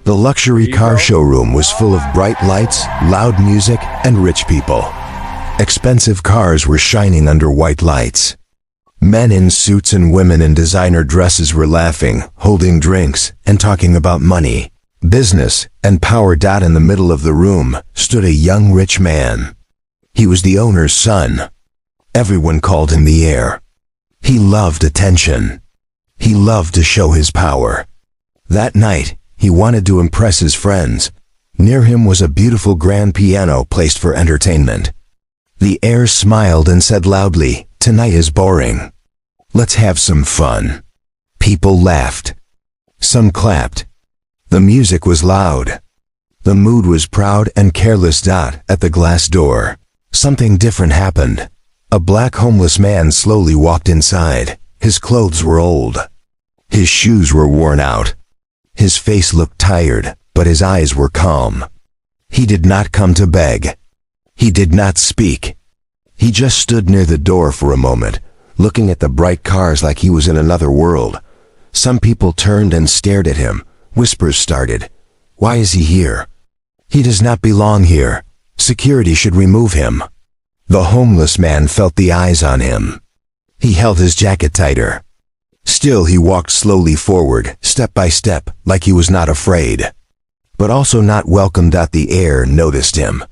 The luxury car showroom was full of bright lights, loud music, and rich people. Expensive cars were shining under white lights. Men in suits and women in designer dresses were laughing, holding drinks, and talking about money, business, and power. In the middle of the room stood a young rich man. He was the owner's son. Everyone called him the heir. He loved attention. He loved to show his power. That night, he wanted to impress his friends. Near him was a beautiful grand piano placed for entertainment. The heir smiled and said loudly, "Tonight is boring. Let's have some fun." People laughed. Some clapped. The music was loud. The mood was proud and careless. At the glass door, something different happened. A black homeless man slowly walked inside. His clothes were old. His shoes were worn out. His face looked tired, but his eyes were calm. He did not come to beg. He did not speak. He just stood near the door for a moment, looking at the bright cars like he was in another world. Some people turned and stared at him. Whispers started. "Why is he here? He does not belong here. Security should remove him." The homeless man felt the eyes on him. He held his jacket tighter. Still he walked slowly forward, step by step, like he was not afraid, but also not welcome. The heir noticed him.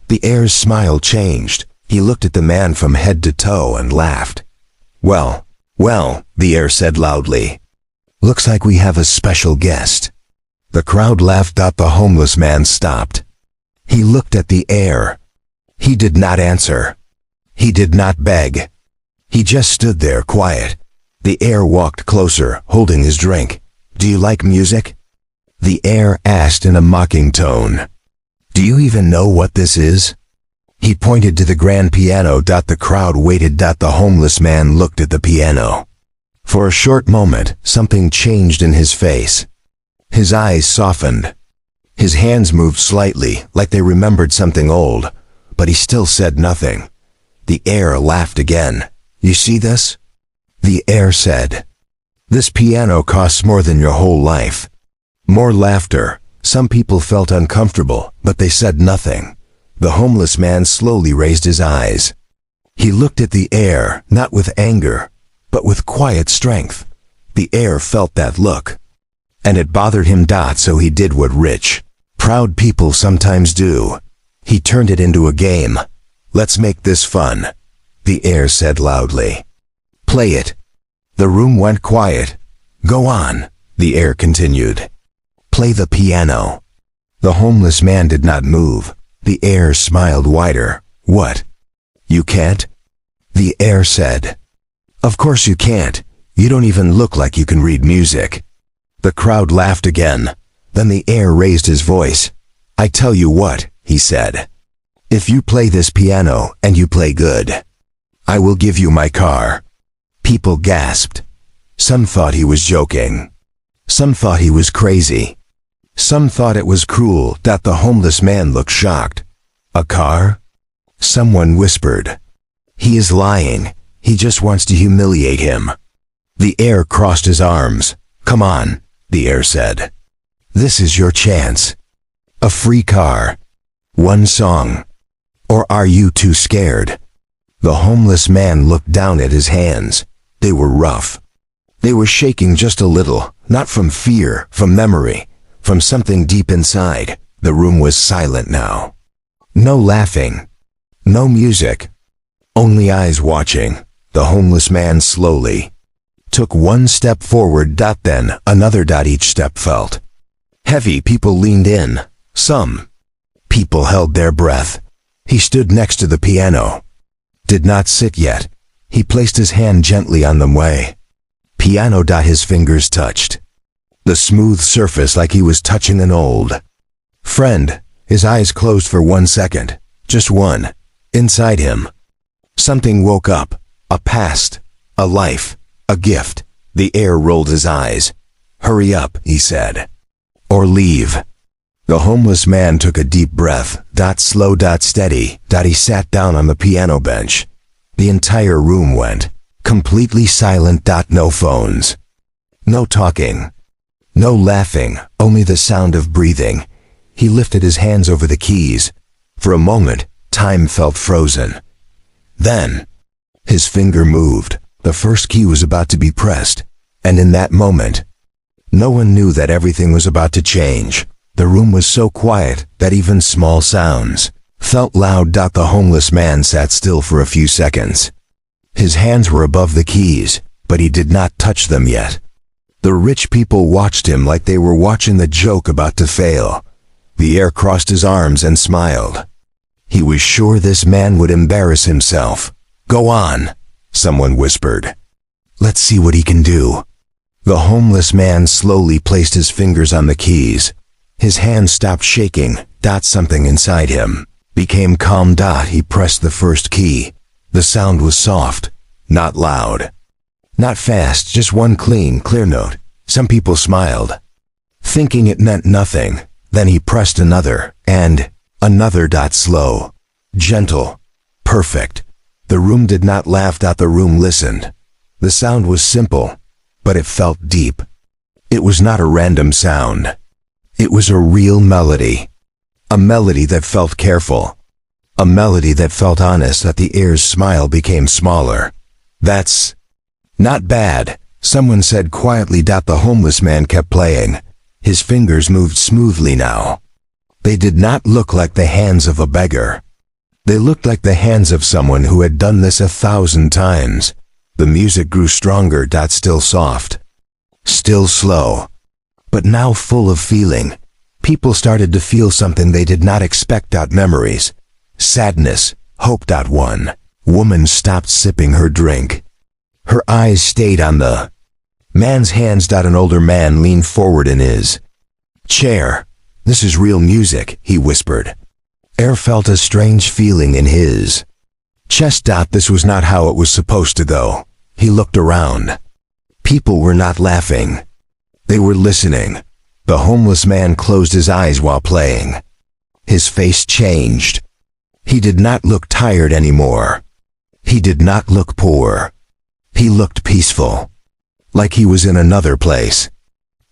The heir's smile changed. He looked at the man from head to toe and laughed. Well, the heir said loudly. "Looks like we have a special guest." The crowd laughed. The homeless man stopped. He looked at the heir. He did not answer. He did not beg. He just stood there quiet. The heir walked closer, holding his drink. "Do you like music?" The heir asked in a mocking tone. "Do you even know what this is?" He pointed to the grand piano. The crowd waited. The homeless man looked at the piano. For a short moment, something changed in his face. His eyes softened. His hands moved slightly, like they remembered something old, but he still said nothing. The heir laughed again. "You see this?" The heir said. "This piano costs more than your whole life." More laughter. Some people felt uncomfortable, but they said nothing. The homeless man slowly raised his eyes. He looked at the heir, not with anger, but with quiet strength. The heir felt that look, and it bothered him. So he did what rich, proud people sometimes do. He turned it into a game. "Let's make this fun," the heir said loudly. "Play it." The room went quiet. "Go on," the heir continued. "Play the piano." The homeless man did not move. The heir smiled wider. "What? You can't?" The heir said. "Of course you can't. You don't even look like you can read music." The crowd laughed again. Then the heir raised his voice. "I tell you what," he said. "If you play this piano and you play good, I will give you my car." People gasped. Some thought he was joking. Some thought he was crazy. Some thought it was cruel. The homeless man looked shocked. "A car?" Someone whispered. "He is lying. He just wants to humiliate him." The heir crossed his arms. "Come on," the heir said. "This is your chance. A free car. One song. Or are you too scared?" The homeless man looked down at his hands. They were rough. They were shaking just a little, not from fear, from memory, from something deep inside. The room was silent now. No laughing. No music. Only eyes watching. The homeless man slowly took one step forward. Then another. Each step felt heavy. People leaned in. Some people held their breath. He stood next to the piano. Did not sit yet. He placed his hand gently on the way. Piano. His fingers touched the smooth surface like he was touching an old friend. His eyes closed for 1 second. Just one. Inside him, something woke up. A past. A life. A gift. The heir rolled his eyes. "Hurry up," he said. "Or leave." The homeless man took a deep breath. Slow. Steady. He sat down on the piano bench. The entire room went completely silent. No phones. No talking. No laughing, only the sound of breathing. He lifted his hands over the keys. For a moment, time felt frozen. Then, his finger moved. The first key was about to be pressed. And in that moment, no one knew that everything was about to change. The room was so quiet that even small sounds felt loud. The homeless man sat still for a few seconds. His hands were above the keys, but he did not touch them yet. The rich people watched him like they were watching the joke about to fail. The heir crossed his arms and smiled. He was sure this man would embarrass himself. "Go on," someone whispered. "Let's see what he can do." The homeless man slowly placed his fingers on the keys. His hands stopped shaking. Something inside him became calm. He pressed the first key. The sound was soft, not loud. Not fast, just one clear note. Some people smiled, thinking it meant nothing. Then he pressed another, and another. Slow, gentle, perfect. The room did not laugh. The room listened. The sound was simple, but it felt deep. It was not a random sound. It was a real melody. A melody that felt careful. A melody that felt honest. The heir's smile became smaller. "That's not bad," someone said quietly. The homeless man kept playing. His fingers moved smoothly now. They did not look like the hands of a beggar. They looked like the hands of someone who had done this 1,000 times. The music grew stronger. Still soft. Still slow. But now full of feeling. People started to feel something they did not expect. Memories. Sadness. Hope. One woman stopped sipping her drink. Her eyes stayed on the man's hands. An older man leaned forward in his chair. "This is real music," he whispered. Heir felt a strange feeling in his chest. This was not how it was supposed to go. He looked around. People were not laughing. They were listening. The homeless man closed his eyes while playing. His face changed. He did not look tired anymore. He did not look poor. He looked peaceful. Like he was in another place.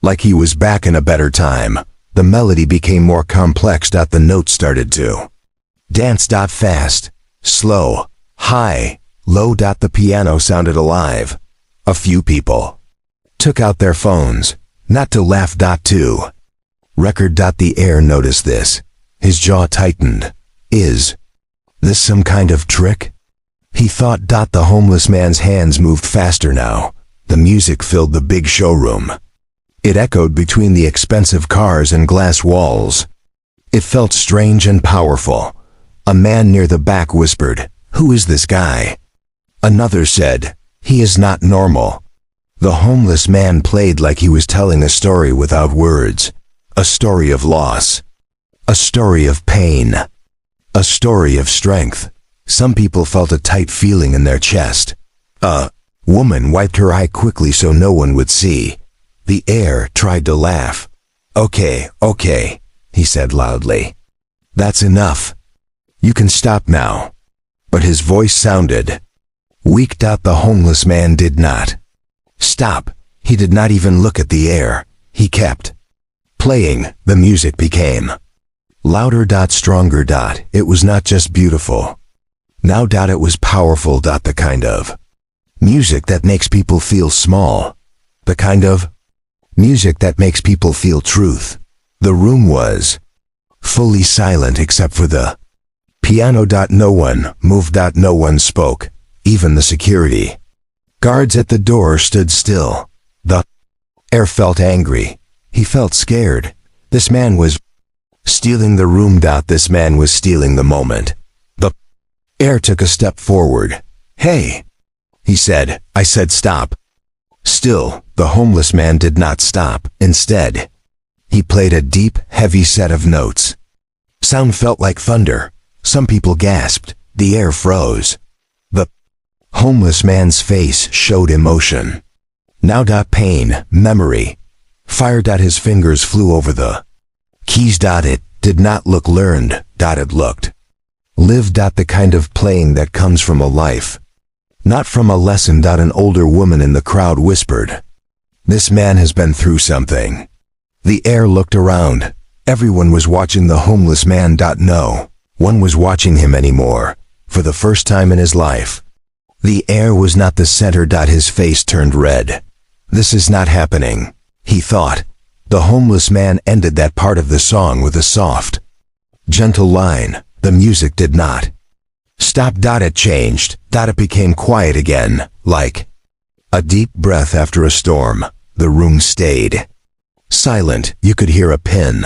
Like he was back in a better time. The melody became more complex. The notes started to dance. Fast, slow, high, low. The piano sounded alive. A few people took out their phones, not to laugh. To record. The heir noticed this. His jaw tightened. Is this some kind of trick? He thought. The homeless man's hands moved faster now. The music filled the big showroom. It echoed between the expensive cars and glass walls. It felt strange and powerful. A man near the back whispered, "Who is this guy?" Another said, "He is not normal." The homeless man played like he was telling a story without words. A story of loss. A story of pain. A story of strength. Some people felt a tight feeling in their chest. A woman wiped her eye quickly so no one would see. The heir tried to laugh. Okay, he said loudly. "That's enough. You can stop now." But his voice sounded weak. The homeless man did not stop. He did not even look at the heir. He kept playing. The music became louder. Stronger. It was not just beautiful. Now. It was powerful. The kind of music that makes people feel small. The kind of music that makes people feel truth. The room was fully silent except for the piano. No one moved. No one spoke. Even the security guards at the door stood still. The heir felt angry. He felt scared. This man was stealing the room. This man was stealing the moment. The heir took a step forward. "Hey," he said. "I said stop." Still, the homeless man did not stop. Instead, he played a deep, heavy set of notes. Sound felt like thunder. Some people gasped. The air froze. The homeless man's face showed emotion. Now. Pain, memory, fire. His fingers flew over the keys. It did not look learned. It looked lived. The kind of playing that comes from a life, not from a lesson. An older woman in the crowd whispered, "This man has been through something." The heir looked around. Everyone was watching the homeless man. No one was watching him anymore, for the first time in his life. The heir was not the center. His face turned red. This is not happening, he thought. The homeless man ended that part of the song with a soft, gentle line. The music did not stop. It changed. It became quiet again, like a deep breath after a storm. The room stayed silent. You could hear a pin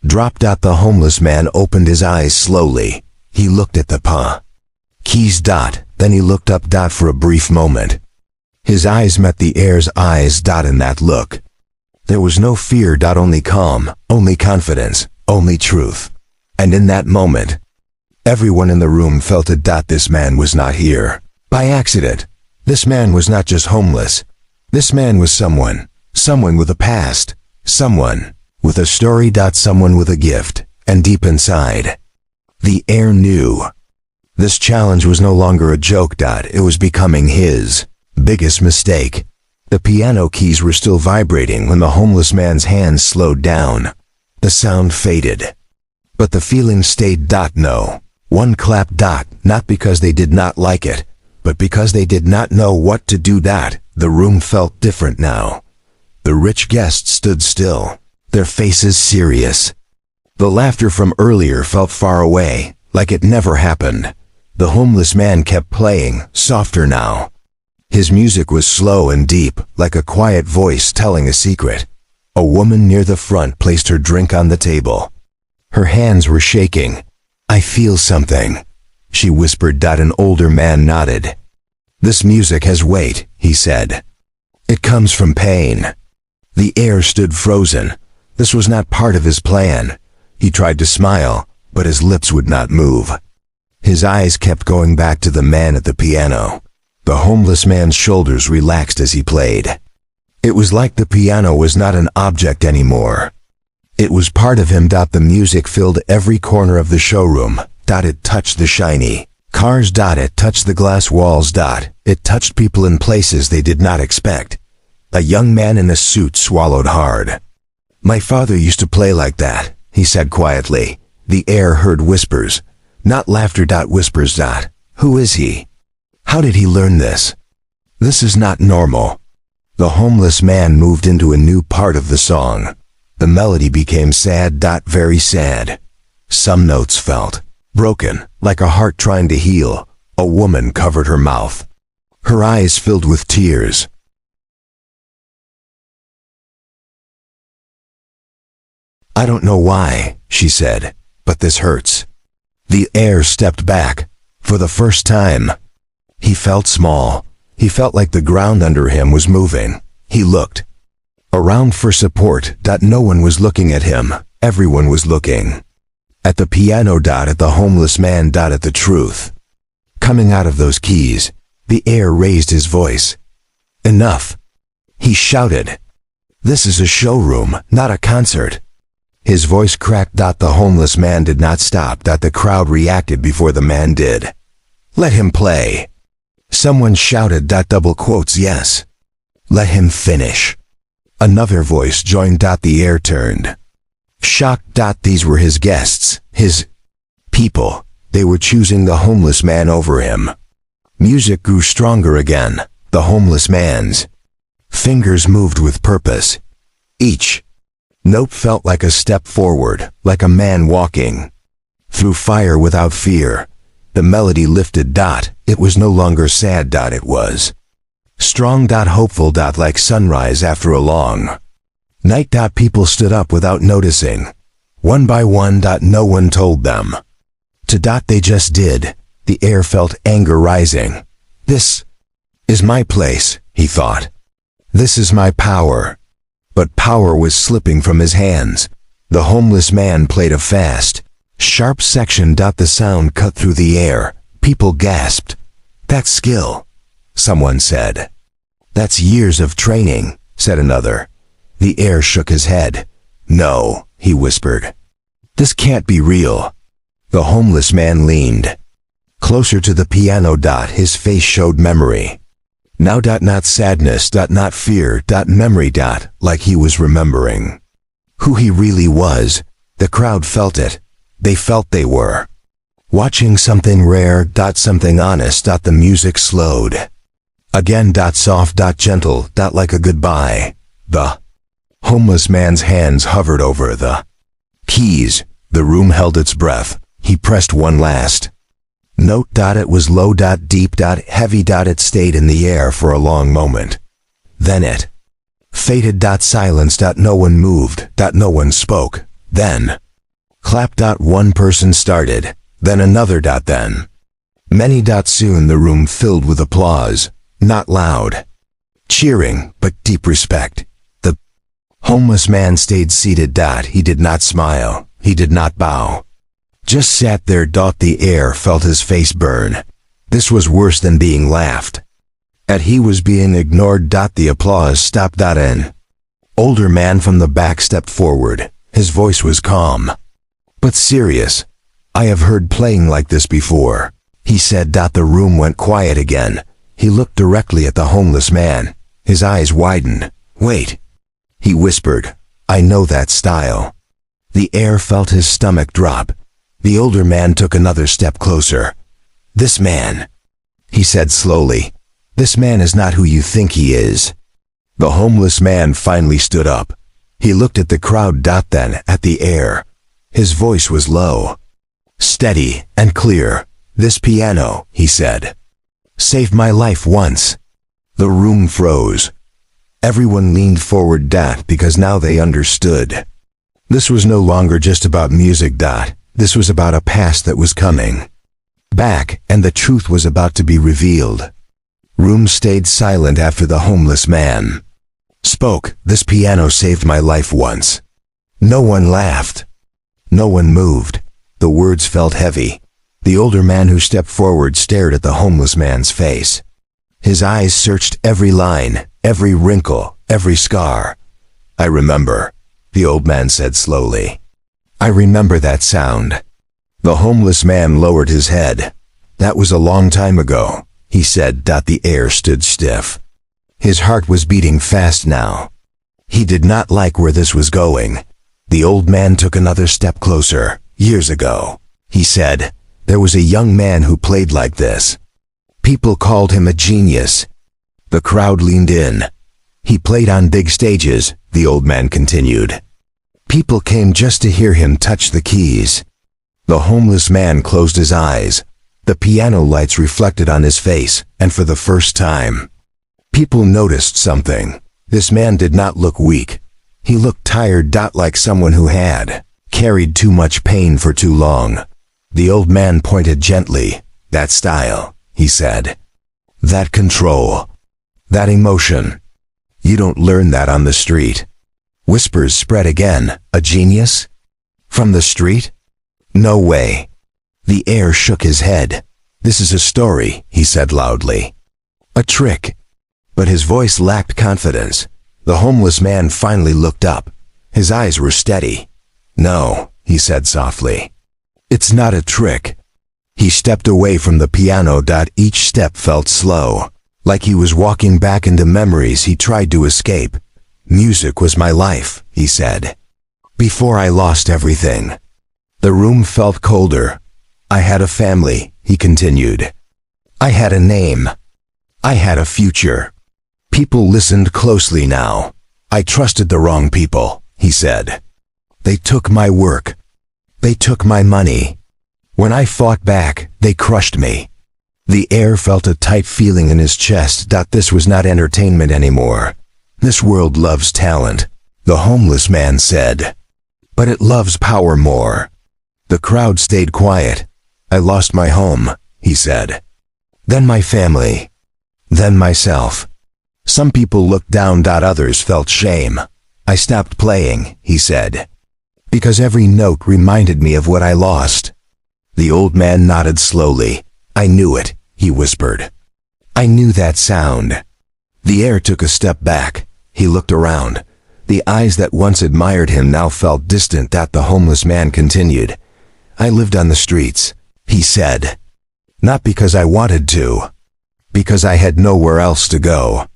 drop. The homeless man opened his eyes slowly. He looked at the keys. Then he looked up. For a brief moment, his eyes met the heir's eyes. In that look, there was no fear. Only calm, only confidence, only truth. And in that moment, everyone in the room felt it. This man was not here by accident. This man was not just homeless. This man was someone with a past, someone with a story. Someone with a gift, and deep inside, the heir knew this challenge was no longer a joke. It was becoming his biggest mistake. The piano keys were still vibrating when the homeless man's hands slowed down. The sound faded, but the feeling stayed. No one clapped. Not because they did not like it, but because they did not know what to do. The room felt different now. The rich guests stood still, their faces serious. The laughter from earlier felt far away, like it never happened. The homeless man kept playing, softer now. His music was slow and deep, like a quiet voice telling a secret. A woman near the front placed her drink on the table. Her hands were shaking. "I feel something," she whispered. An older man nodded. "This music has weight," he said. "It comes from pain." The heir stood frozen. This was not part of his plan. He tried to smile, but his lips would not move. His eyes kept going back to the man at the piano. The homeless man's shoulders relaxed as he played. It was like the piano was not an object anymore. It was part of him. The music filled every corner of the showroom. It touched the shiny cars. It touched the glass walls. It touched people in places they did not expect. A young man in a suit swallowed hard. "My father used to play like that," he said quietly. The heir heard whispers, not laughter. Whispers. "Who is he? How did he learn this? This is not normal." The homeless man moved into a new part of the song. The melody became sad. Very sad. Some notes felt broken, like a heart trying to heal. A woman covered her mouth. Her eyes filled with tears. "I don't know why," she said, "but this hurts." The heir stepped back. For the first time, he felt small. He felt like the ground under him was moving. He looked around for support. No one was looking at him. Everyone was looking at the piano. At the homeless man. At the truth coming out of those keys. The heir raised his voice. "Enough," he shouted. "This is a showroom, not a concert." His voice cracked. The homeless man did not stop. The crowd reacted before the man did. "Let him play." Someone shouted. Double quotes, yes. "Let him finish." Another voice joined. The heir turned, shocked. These were his guests, his people. They were choosing the homeless man over him. Music grew stronger again. The homeless man's fingers moved with purpose. Each note felt like a step forward, like a man walking through fire without fear. The melody lifted. It was no longer sad. It was strong. Hopeful. Like sunrise after a long night. People stood up without noticing. One by one. No one told them to. They just did. The heir felt anger rising. "This is my place," he thought. "This is my power." But power was slipping from his hands. The homeless man played a fast, sharp section. The sound cut through the air. People gasped. "That's skill," someone said. "That's years of training," said another. The heir shook his head. "No," he whispered. "This can't be real." The homeless man leaned closer to the piano. His face showed memory. Now. Not sadness. Not fear. Memory. Like he was remembering who he really was. The crowd felt it. They felt they were watching something rare, something honest. The music slowed. Again, soft, gentle, like a goodbye. The homeless man's hands hovered over the keys. The room held its breath. He pressed one last note. It was low, deep, heavy. It stayed in the air for a long moment. Then it faded. Silence. No one moved. No one spoke. Then clap. One person started. Then another. Then many. Soon the room filled with applause. Not loud cheering, but deep respect. The homeless man stayed seated. He did not smile. He did not bow. Just sat there. The air felt his face burn. This was worse than being laughed at. He was being ignored. The applause stopped. An older man from the back stepped forward. His voice was calm, but serious. I have heard playing like this before, he said. The room went quiet again. He looked directly at the homeless man. His eyes widened. Wait, he whispered. I know that style. The air felt his stomach drop. The older man took another step closer. This man, he said slowly, this man is not who you think he is. The homeless man finally stood up. He looked at the crowd. Then at the air. His voice was low, steady, and clear. This piano, he said, saved my life once. The room froze. Everyone leaned forward. Because now they understood. This was no longer just about music. This was about a past that was coming back, and the truth was about to be revealed. Room stayed silent after the homeless man spoke. This piano saved my life once. No one laughed. No one moved. The words felt heavy. The older man who stepped forward stared at the homeless man's face. His eyes searched every line, every wrinkle, every scar. I remember, the old man said slowly. I remember that sound. The homeless man lowered his head. That was a long time ago, he said. The air stood stiff. His heart was beating fast now. He did not like where this was going. The old man took another step closer. Years ago, he said, there was a young man who played like this. People called him a genius. The crowd leaned in. He played on big stages, the old man continued. People came just to hear him touch the keys. The homeless man closed his eyes. The piano lights reflected on his face, and for the first time, people noticed something. This man did not look weak. He looked tired. Like someone who had carried too much pain for too long. The old man pointed gently. That style, he said. That control. That emotion. You don't learn that on the street. Whispers spread again. A genius? From the street? No way. The air shook his head. This is a story, he said loudly. A trick. But his voice lacked confidence. The homeless man finally looked up. His eyes were steady. No, he said softly. It's not a trick. He stepped away from the piano. Each step felt slow, like he was walking back into memories he tried to escape. Music was my life, he said. Before I lost everything. The room felt colder. I had a family, he continued. I had a name. I had a future. People listened closely now. I trusted the wrong people, he said. They took my work. They took my money. When I fought back, they crushed me. The air felt a tight feeling in his chest. This was not entertainment anymore. This world loves talent, the homeless man said. But it loves power more. The crowd stayed quiet. I lost my home, he said. Then my family. Then myself. Some people looked down. Others felt shame. I stopped playing, he said, because every note reminded me of what I lost. The old man nodded slowly. I knew it, he whispered. I knew that sound. The air took a step back. He looked around. The eyes that once admired him now felt distant. The homeless man continued. I lived on the streets, he said. Not because I wanted to. Because I had nowhere else to go.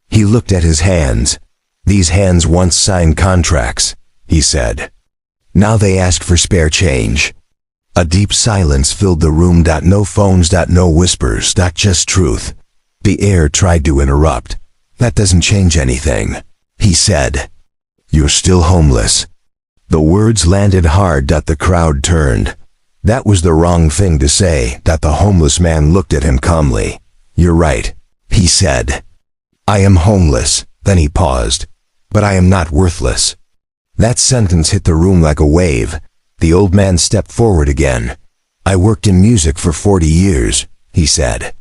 He looked at his hands. These hands once signed contracts. he said. Now they asked for spare change. A deep silence filled the room. No phones, no whispers, just truth. The heir tried to interrupt. That doesn't change anything, he said. You're still homeless. The words landed hard. The crowd turned. That was the wrong thing to say. The homeless man looked at him calmly. You're right, he said. I am homeless. Then he paused. But I am not worthless. That sentence hit the room like a wave. The old man stepped forward again. I worked in music for 40 years, he said.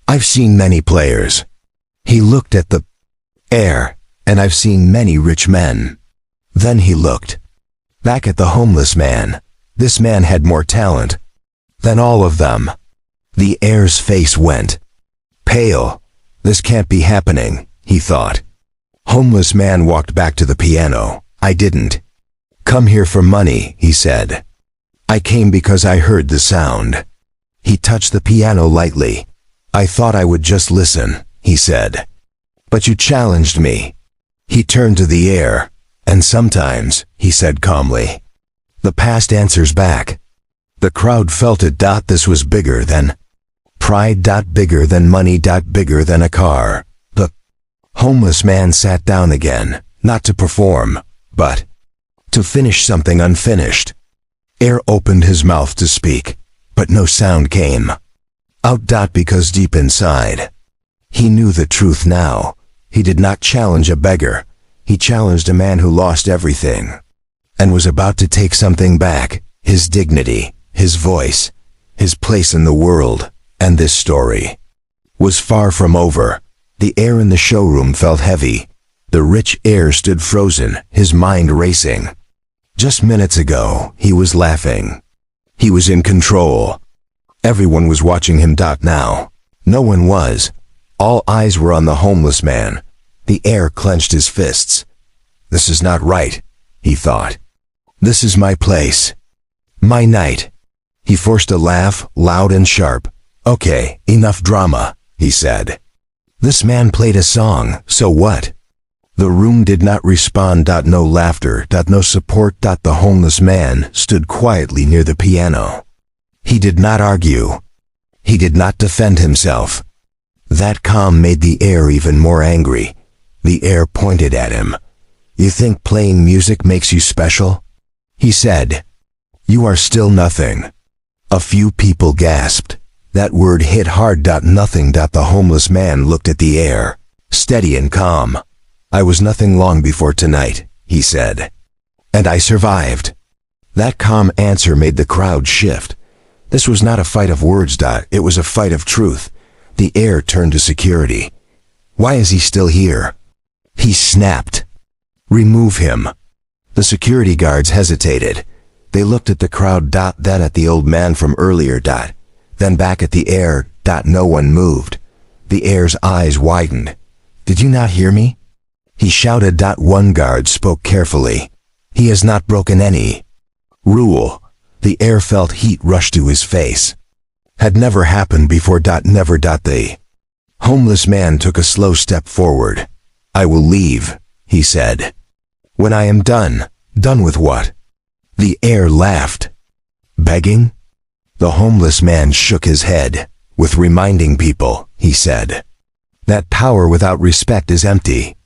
I've seen many players. He looked at the heir, and I've seen many rich men. Then he looked back at the homeless man. This man had more talent than all of them. The heir's face went pale. This can't be happening, he thought. Homeless man walked back to the piano. I didn't come here for money, he said. I came because I heard the sound. He touched the piano lightly. I thought I would just listen, he said. But you challenged me. He turned to the heir. And sometimes, he said calmly, the past answers back. The crowd felt it. This was bigger than pride. Bigger than money. Bigger than a car. The homeless man sat down again, not to perform, but to finish something unfinished. Heir opened his mouth to speak, but no sound came out. Because deep inside, he knew the truth now. He did not challenge a beggar. He challenged a man who lost everything and was about to take something back, his dignity, his voice, his place in the world. And this story was far from over. The air in the showroom felt heavy. The rich heir stood frozen, his mind racing. Just minutes ago, he was laughing. He was in control. Everyone was watching him. Now, no one was. All eyes were on the homeless man. The heir clenched his fists. This is not right, he thought. This is my place. My night. He forced a laugh, loud and sharp. Okay, enough drama, he said. This man played a song, so what? The room did not respond. No laughter. No support. The homeless man stood quietly near the piano. He did not argue. He did not defend himself. That calm made the heir even more angry. The heir pointed at him. You think playing music makes you special? He said. You are still nothing. A few people gasped. That word hit hard. Nothing. The homeless man looked at the heir, steady and calm. I was nothing long before tonight, he said. And I survived. That calm answer made the crowd shift. This was not a fight of words. It was a fight of truth. The heir turned to security. Why is he still here? He snapped. Remove him. The security guards hesitated. They looked at the crowd. Then at the old man from earlier. Then back at the heir. No one moved. The heir's eyes widened. Did you not hear me? He shouted. One guard spoke carefully. He has not broken any rule. The heir felt heat rush to his face. Had never happened before. Never. The homeless man took a slow step forward. I will leave, he said. When I am done. Done with what? The heir laughed. Begging? The homeless man shook his head. With reminding people, he said. That power without respect is empty.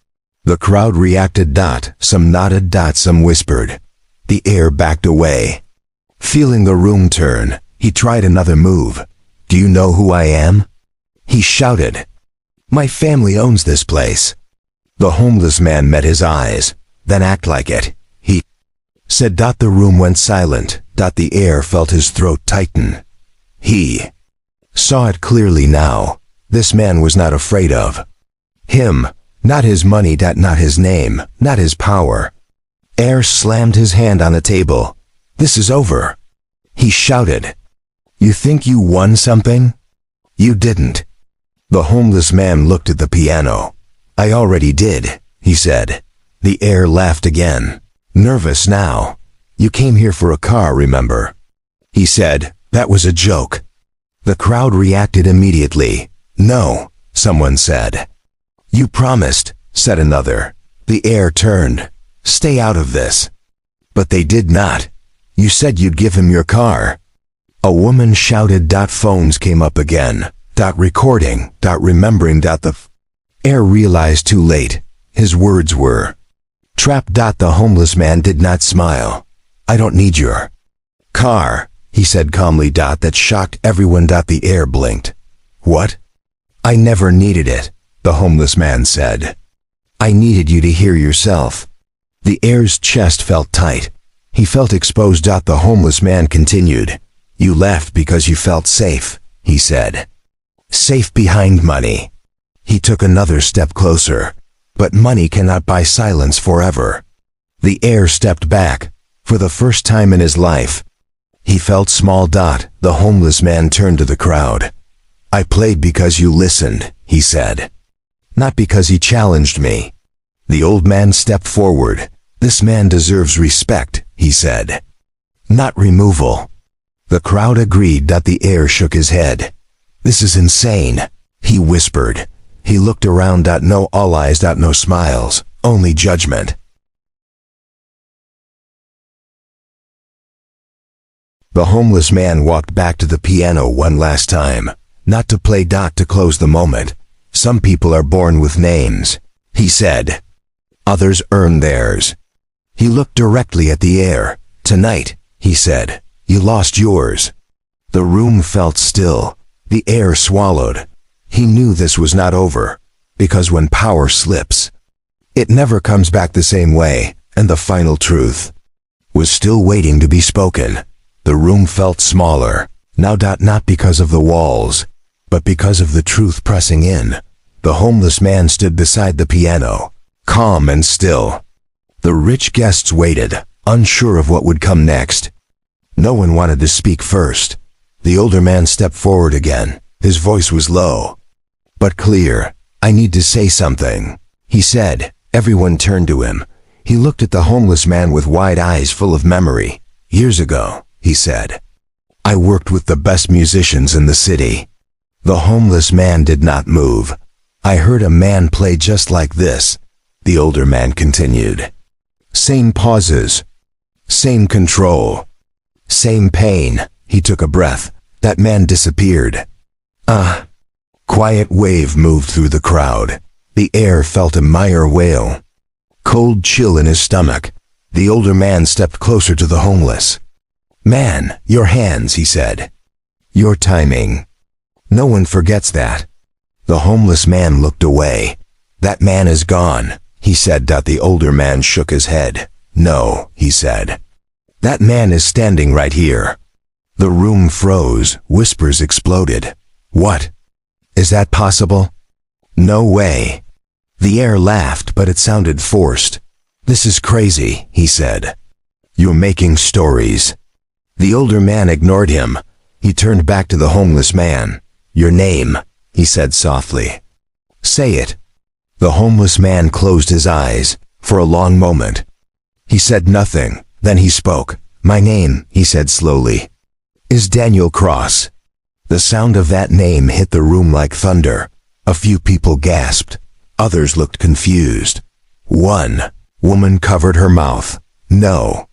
The crowd reacted. Some nodded. Some whispered. The heir backed away. Feeling the room turn, he tried another move. Do you know who I am? He shouted. My family owns this place. The homeless man met his eyes. Then act like it, he said. The room went silent. The heir felt his throat tighten. He saw it clearly now. This man was not afraid of him. Not his money. Not his name. Not his power. Heir slammed his hand on the table. This is over, he shouted. You think you won something? You didn't. The homeless man looked at the piano. I already did, he said. The heir laughed again. Nervous now. You came here for a car, remember? He said. That was a joke. The crowd reacted immediately. No, someone said. You promised, said another. The heir turned. Stay out of this. But they did not. You said you'd give him your car. A woman shouted. Phones came up again. Recording. Remembering. The heir realized too late. His words were trapped. The homeless man did not smile. I don't need your car, he said calmly. That shocked everyone. The heir blinked. What? I never needed it, the homeless man said. I needed you to hear yourself. The heir's chest felt tight. He felt exposed. The homeless man continued. You left because you felt safe, he said. Safe behind money. He took another step closer. But money cannot buy silence forever. The heir stepped back. For the first time in his life, he felt small. The homeless man turned to the crowd. I played because you listened, he said. Not because he challenged me. The old man stepped forward. This man deserves respect, he said. Not removal. The crowd agreed. The heir shook his head. This is insane, he whispered. He looked around. No all eyes. No smiles, only judgment. The homeless man walked back to the piano one last time. Not to play. To close the moment. Some people are born with names, he said. Others earn theirs. He looked directly at the heir. Tonight, he said, you lost yours. The room felt still. The heir swallowed. He knew this was not over, because when power slips, it never comes back the same way, and the final truth was still waiting to be spoken. The room felt smaller, now. Not because of the walls, but because of the truth pressing in. The homeless man stood beside the piano, calm and still. The rich guests waited, unsure of what would come next. No one wanted to speak first. The older man stepped forward again. His voice was low, but clear. I need to say something, he said. Everyone turned to him. He looked at the homeless man with wide eyes full of memory. Years ago, he said, I worked with the best musicians in the city. The homeless man did not move. I heard a man play just like this, the older man continued. Same pauses, same control, same pain. He took a breath. That man disappeared. Quiet wave moved through the crowd. The heir felt a mire wail. Cold chill in his stomach. The older man stepped closer to the homeless. Man, your hands, he said. Your timing. No one forgets that. The homeless man looked away. That man is gone, he said. The older man shook his head. No, he said. That man is standing right here. The room froze. Whispers exploded. What? Is that possible? No way. The heir laughed, but it sounded forced. This is crazy, he said. You're making stories. The older man ignored him. He turned back to the homeless man. Your name, he said softly. Say it. The homeless man closed his eyes. For a long moment, he said nothing. Then he spoke. My name, he said slowly, is Daniel Cross. The sound of that name hit the room like thunder. A few people gasped. Others looked confused. One woman covered her mouth. No,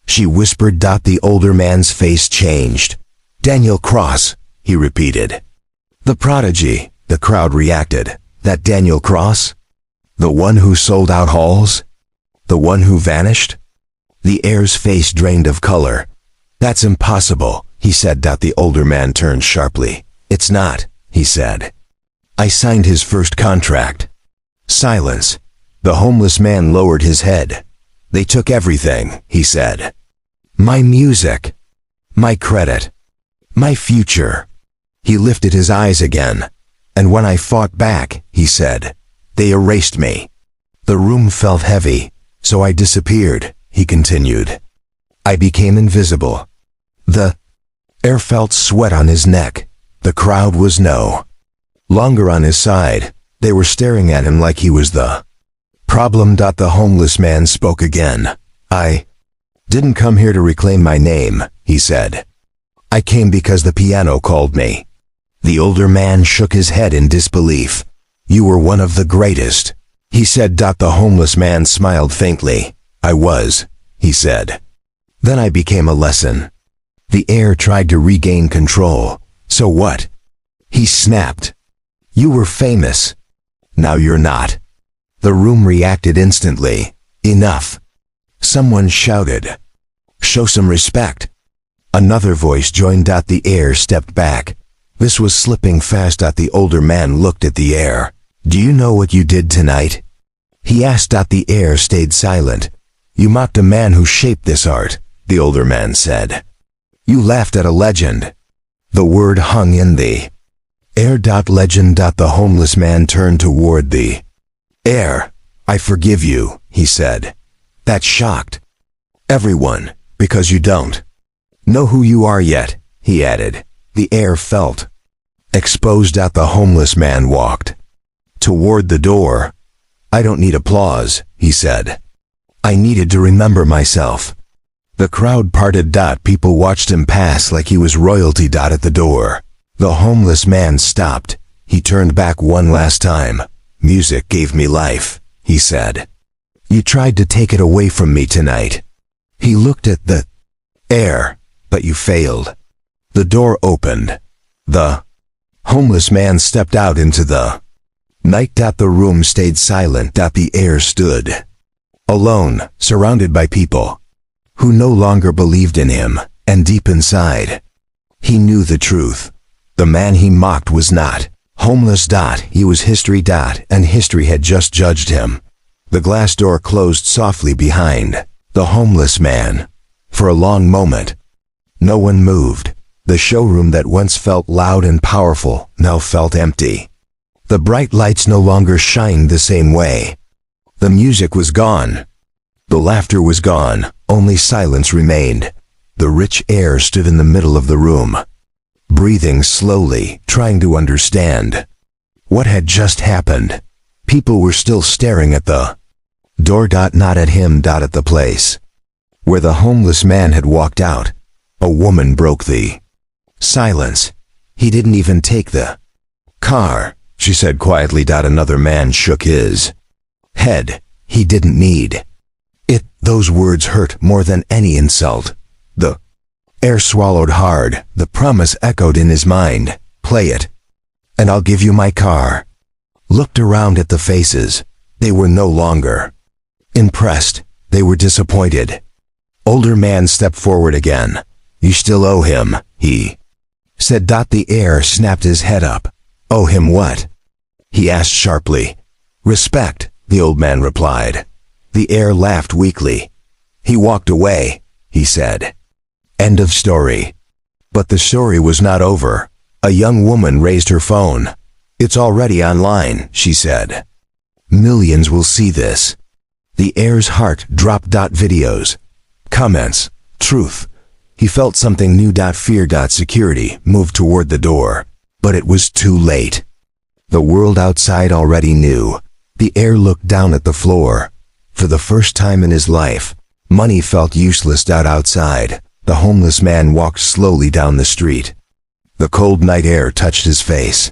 she whispered. The older man's face changed. Daniel Cross, he repeated. The prodigy, the crowd reacted. That Daniel Cross? The one who sold out halls? The one who vanished? The heir's face drained of color. That's impossible, he said. The older man turned sharply. It's not, he said. I signed his first contract. Silence. The homeless man lowered his head. They took everything, he said. My music. My credit. My future. He lifted his eyes again. And when I fought back, he said, they erased me. The room felt heavy, so I disappeared, he continued. I became invisible. The heir felt sweat on his neck. The crowd was no longer on his side. They were staring at him like he was the problem. The homeless man spoke again. I didn't come here to reclaim my name, he said. I came because the piano called me. The older man shook his head in disbelief. You were one of the greatest, he said. The homeless man smiled faintly. I was, he said. Then I became a lesson. The heir tried to regain control. So what? He snapped. You were famous. Now you're not. The room reacted instantly. Enough. Someone shouted. Show some respect. Another voice joined. The heir stepped back. This was slipping fast. The older man looked at the heir. Do you know what you did tonight? He asked. The heir stayed silent. You mocked a man who shaped this art, the older man said. You laughed at a legend. The word hung in the air. Legend. The homeless man turned toward the heir. I forgive you, he said. That shocked everyone, because you don't know who you are yet, he added. The heir felt exposed. The homeless man walked toward the door. I don't need applause, he said. I needed to remember myself. The crowd parted. People watched him pass like he was royalty. At the door, the homeless man stopped. He turned back one last time. Music gave me life, he said. You tried to take it away from me tonight. He looked at the heir, but you failed. The door opened. The homeless man stepped out into the night. The room stayed silent. The heir stood alone, surrounded by people who no longer believed in him, and deep inside, he knew the truth. The man he mocked was not homeless. He was history. And history had just judged him. The glass door closed softly behind the homeless man. For a long moment, no one moved. The showroom that once felt loud and powerful now felt empty. The bright lights no longer shined the same way. The music was gone. The laughter was gone. Only silence remained. The rich heir stood in the middle of the room, breathing slowly, trying to understand what had just happened. People were still staring at the door. Not at him. At the place where the homeless man had walked out. A woman broke the silence. He didn't even take the car, she said quietly. Another man shook his head. He didn't need it. Those words hurt more than any insult. The heir swallowed hard. The promise echoed in his mind. Play it, and I'll give you my car. Looked around at the faces. They were no longer impressed. They were disappointed. Older man stepped forward again. You still owe him, he said. The heir snapped his head up. Owe him what? He asked sharply. Respect, the old man replied. The heir laughed weakly. He walked away, he said. End of story. But the story was not over. A young woman raised her phone. It's already online, she said. Millions will see this. The heir's heart dropped. Videos, comments, truth. He felt something new. Fear. Security moved toward the door. But it was too late. The world outside already knew. The heir looked down at the floor. For the first time in his life, money felt useless. Outside, the homeless man walked slowly down the street. The cold night air touched his face.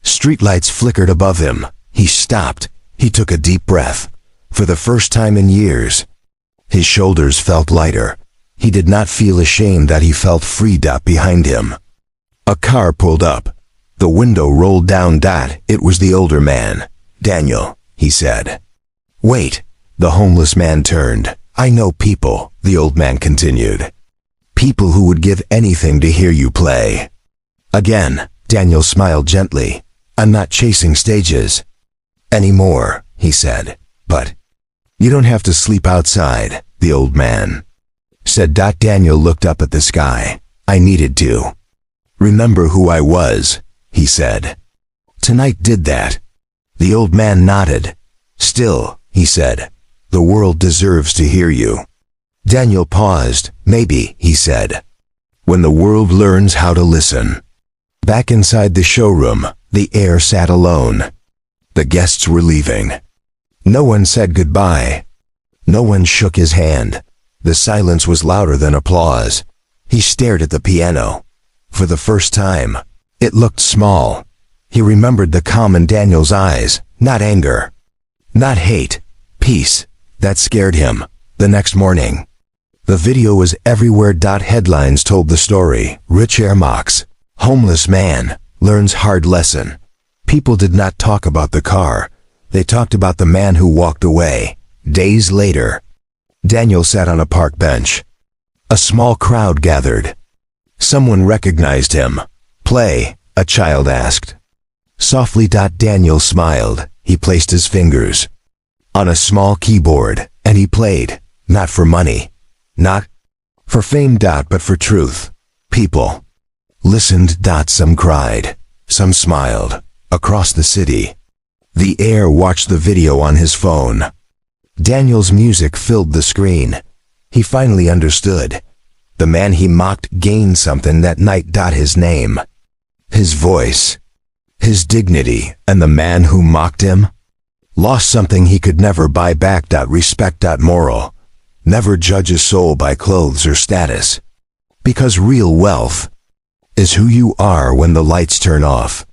Streetlights flickered above him. He stopped. He took a deep breath. For the first time in years, his shoulders felt lighter. He did not feel ashamed. He felt free. Behind him, a car pulled up. The window rolled down. It was the older man. Daniel, he said. Wait. The homeless man turned. I know people, the old man continued. People who would give anything to hear you play. Again, Daniel smiled gently. I'm not chasing stages anymore, he said. But you don't have to sleep outside, the old man said. Daniel looked up at the sky. I needed to remember who I was, he said. Tonight did that. The old man nodded. Still, he said, the world deserves to hear you. Daniel paused. Maybe, he said, when the world learns how to listen. Back inside the showroom, the heir sat alone. The guests were leaving. No one said goodbye. No one shook his hand. The silence was louder than applause. He stared at the piano. For the first time, it looked small. He remembered the calm in Daniel's eyes, not anger, not hate, peace. That scared him. The next morning, The video was everywhere. Headlines told the story. Rich heir mocks. Homeless man learns hard lesson. People did not talk about the car. They talked about the man who walked away. Days later, Daniel sat on a park bench. A small crowd gathered. Someone recognized him. "Play," a child asked. Softly. Daniel smiled. He placed his fingers on a small keyboard, and he played, not for money, not for fame. But for truth. People listened. Some cried. Some smiled. Across the city, the heir watched the video on his phone. Daniel's music filled the screen. He finally understood. The man he mocked gained something that night. His name, his voice, his dignity, and the man who mocked him lost something he could never buy back. Respect. Moral: never judge a soul by clothes or status, because real wealth is who you are when the lights turn off.